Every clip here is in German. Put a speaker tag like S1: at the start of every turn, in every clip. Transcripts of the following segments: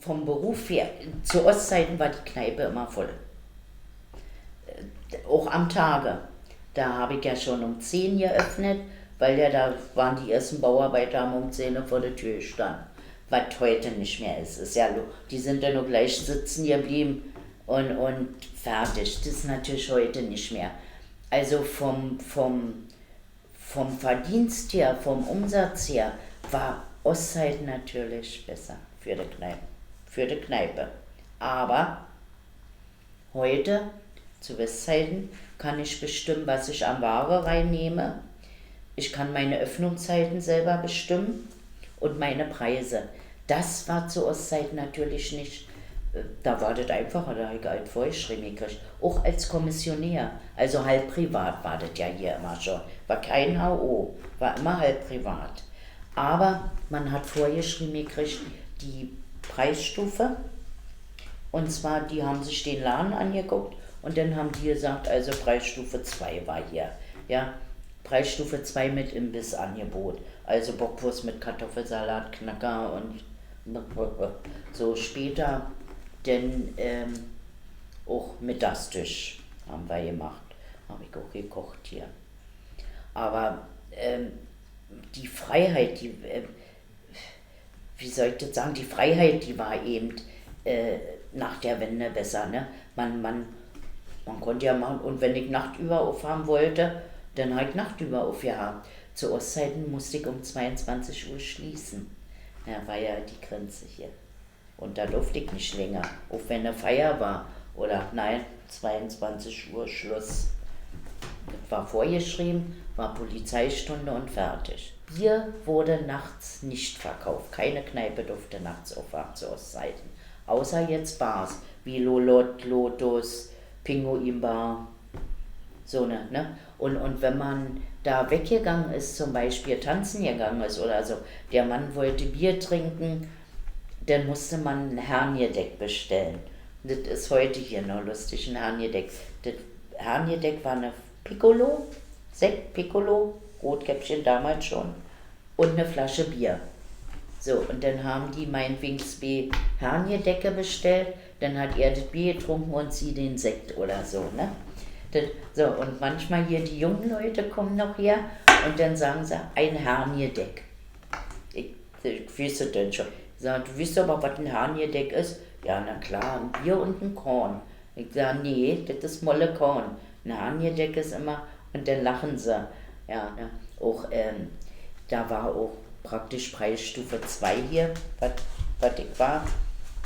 S1: Vom Beruf her, zu Ostzeiten war die Kneipe immer voll. Auch am Tage. Da habe ich ja schon um 10 geöffnet, weil ja da waren die ersten Bauarbeiter, haben um 10 Uhr vor der Tür gestanden. Was heute nicht mehr ist ja, die sind dann nur gleich sitzen geblieben und fertig. Das ist natürlich heute nicht mehr. Also vom Verdienst her, vom Umsatz her, war Ostzeit natürlich besser für die Kneipe. Aber heute, zu Westzeiten, kann ich bestimmen, was ich an Ware reinnehme. Ich kann meine Öffnungszeiten selber bestimmen und meine Preise. Das war zu Ostzeiten natürlich nicht. Da war das einfacher, da habe ich halt vorgeschrieben gekriegt. Auch als Kommissionär, also halb privat war das ja hier immer schon. War kein HO, war immer halb privat. Aber man hat vorgeschrieben gekriegt, die Preisstufe. Und zwar, die haben sich den Laden angeguckt und dann haben die gesagt, also Preisstufe 2 war hier. Ja, Preisstufe 2 mit Imbissangebot. Also Bockwurst mit Kartoffelsalat, Knacker und so später dann auch Mittagstisch haben wir gemacht. Habe ich auch gekocht hier. Aber die Freiheit, wie soll ich das sagen, die Freiheit, die war eben nach der Wende besser. Ne? Man konnte ja machen, und wenn ich nachtüber aufhaben wollte, dann habe ich nachtüber aufgehabt. Zu Ostzeiten musste ich um 22 Uhr schließen. Ja, war ja die Grenze hier. Und da durfte ich nicht länger, auch wenn eine Feier war. Oder nein, 22 Uhr Schluss. Das war vorgeschrieben, war Polizeistunde und fertig. Bier wurde nachts nicht verkauft. Keine Kneipe durfte nachts aufhaben zu Ostzeiten. Außer jetzt Bars, wie Lolot, Lotus, Pinguin Bar, so ne? Und wenn man da weggegangen ist, zum Beispiel tanzen gegangen ist oder so, der Mann wollte Bier trinken, dann musste man ein Herrengedeck bestellen. Das ist heute hier noch lustig, ein Herrengedeck. Das Herrengedeck war eine Piccolo, Sekt Piccolo, Rotkäppchen damals schon, und eine Flasche Bier. So, und dann haben die meinetwegen 2 Herrengedecke bestellt, dann hat er das Bier getrunken und sie den Sekt oder so, ne? So, und manchmal hier die jungen Leute kommen noch her und dann sagen sie, ein Herrengedeck. Ich wüsste denn schon. Ich sage, du weißt aber, was ein Herrengedeck ist? Ja, na klar, ein Bier und ein Korn. Ich sage, nee, das ist Molle Korn. Ein Herrengedeck ist immer, und dann lachen sie. Ja, ne? Auch, da war auch praktisch Preisstufe 2 hier, was ich war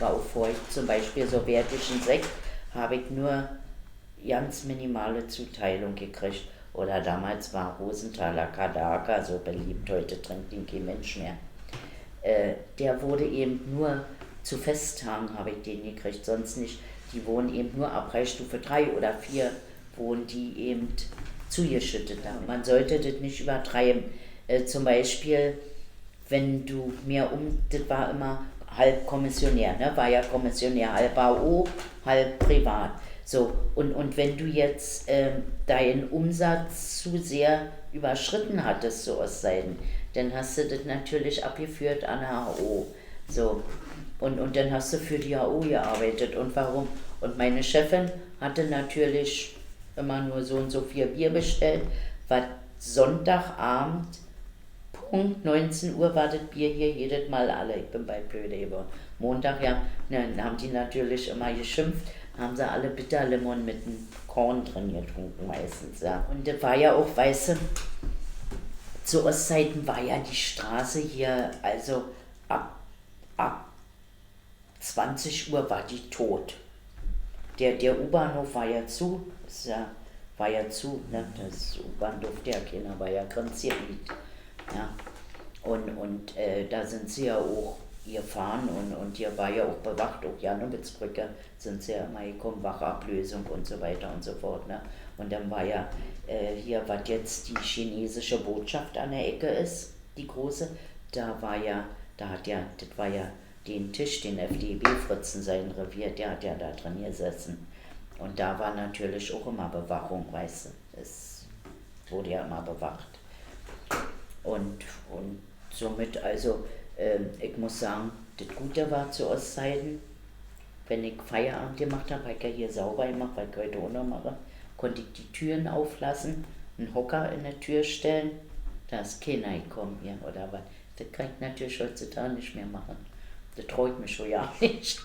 S1: auch vorher zum Beispiel sowjetischen Sekt, habe ich nur ganz minimale Zuteilung gekriegt. Oder damals war Rosenthaler Kadaka so beliebt, heute trinkt ihn kein Mensch mehr. Der wurde eben nur zu Festtagen, habe ich den gekriegt, sonst nicht. Die wurden eben nur ab Preisstufe 3 oder 4, wurden die eben zugeschüttet haben. Man sollte das nicht übertreiben. Zum Beispiel, wenn du das war immer halb Kommissionär, ne? War ja Kommissionär, halb AO, halb privat. So, und wenn du jetzt deinen Umsatz zu sehr überschritten hattest, so Ostzeiten, dann hast du das natürlich abgeführt an der HO. So, und dann hast du für die HO gearbeitet. Und warum? Und meine Chefin hatte natürlich immer nur so und so viel Bier bestellt, was Sonntagabend, Punkt 19 Uhr war das Bier hier jedes Mal alle. Ich bin bei Blöde geworden. Montag, ja, dann haben die natürlich immer geschimpft, haben sie alle Bitterlemon mit einem Korn drin getrunken meistens, ja. Und das war ja auch, weißt du, zu Ostzeiten war ja die Straße hier, also ab 20 Uhr war die tot. Der U-Bahnhof war ja zu, ne? Das U-Bahn durfte ja keiner, war ja Grenzgebiet. Ja. Und da sind sie ja auch gefahren und hier war ja auch bewacht, auch Janowitzbrücke sind sie ja immer gekommen, Wachablösung und so weiter und so fort. Ne? Und dann war ja hier, was jetzt die chinesische Botschaft an der Ecke ist, die große, das war ja den Tisch, den FDP-Fritzen, sein Revier, der hat ja da drin gesessen. Und da war natürlich auch immer Bewachung, weißt du, es wurde ja immer bewacht. Und somit, also, ich muss sagen, Das Gute war zu Ostzeiten, wenn ich Feierabend gemacht habe, habe ich ja hier sauber gemacht, weil ich heute auch noch mache, konnte ich die Türen auflassen, einen Hocker in der Tür stellen, da ist keiner gekommen hier oder was. Das kann ich natürlich heutzutage nicht mehr machen. Das traut mich schon ja nicht.